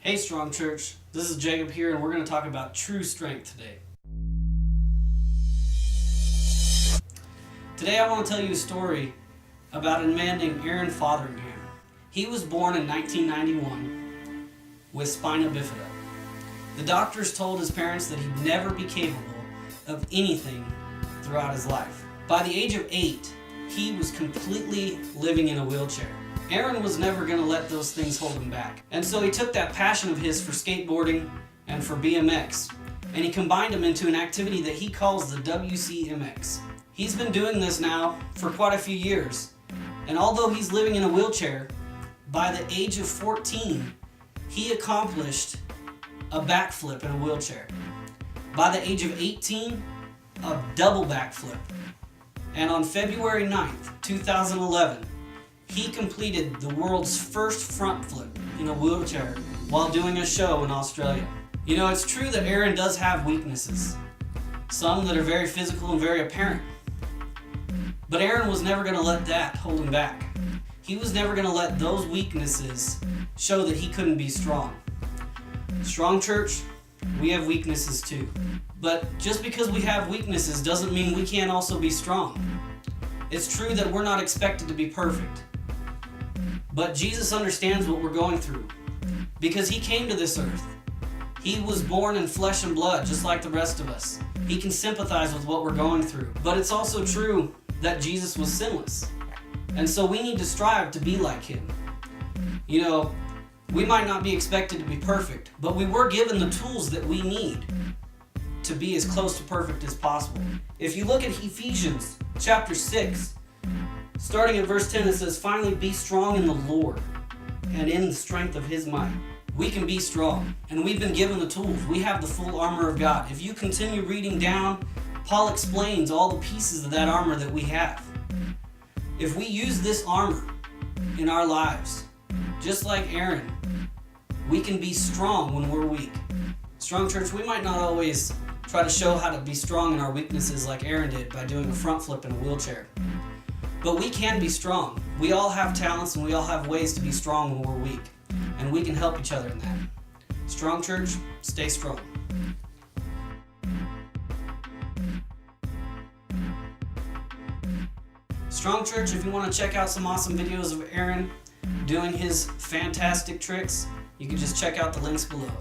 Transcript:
Hey Strong Church, this is Jacob here and we're going to talk about true strength today. Today I want to tell you a story about a man named Wheelz Fotheringham. He was born in 1991 with spina bifida. The doctors told his parents that he'd never be capable of anything throughout his life. By the age of 8, he was completely living in a wheelchair. Aaron was never going to let those things hold him back. And so he took that passion of his for skateboarding and for BMX, and he combined them into an activity that he calls the WCMX. He's been doing this now for quite a few years, and although he's living in a wheelchair, by the age of 14, he accomplished a backflip in a wheelchair. By the age of 18, a double backflip. And on February 9th, 2011, he completed the world's first front flip in a wheelchair while doing a show in Australia. You know, it's true that Aaron does have weaknesses, some that are very physical and very apparent. But Aaron was never going to let that hold him back. He was never going to let those weaknesses show that he couldn't be strong. Strong Church, we have weaknesses too. But just because we have weaknesses doesn't mean we can't also be strong. It's true that we're not expected to be perfect. But Jesus understands what we're going through because he came to this earth. He was born in flesh and blood just like the rest of us. He can sympathize with what we're going through. But it's also true that Jesus was sinless. And so we need to strive to be like him. You know, we might not be expected to be perfect, but we were given the tools that we need to be as close to perfect as possible. If you look at Ephesians chapter 6, starting at verse 10, it says, "Finally be strong in the Lord and in the strength of his might." We can be strong, and we've been given the tools. We have the full armor of God. If you continue reading down, Paul explains all the pieces of that armor that we have. If we use this armor in our lives, just like Aaron, we can be strong when we're weak. Strong Church, we might not always try to show how to be strong in our weaknesses like Aaron did by doing a front flip in a wheelchair. But we can be strong. We all have talents and we all have ways to be strong when we're weak. And we can help each other in that. Strong Church, stay strong. Strong Church, if you want to check out some awesome videos of Aaron doing his fantastic tricks, you can just check out the links below.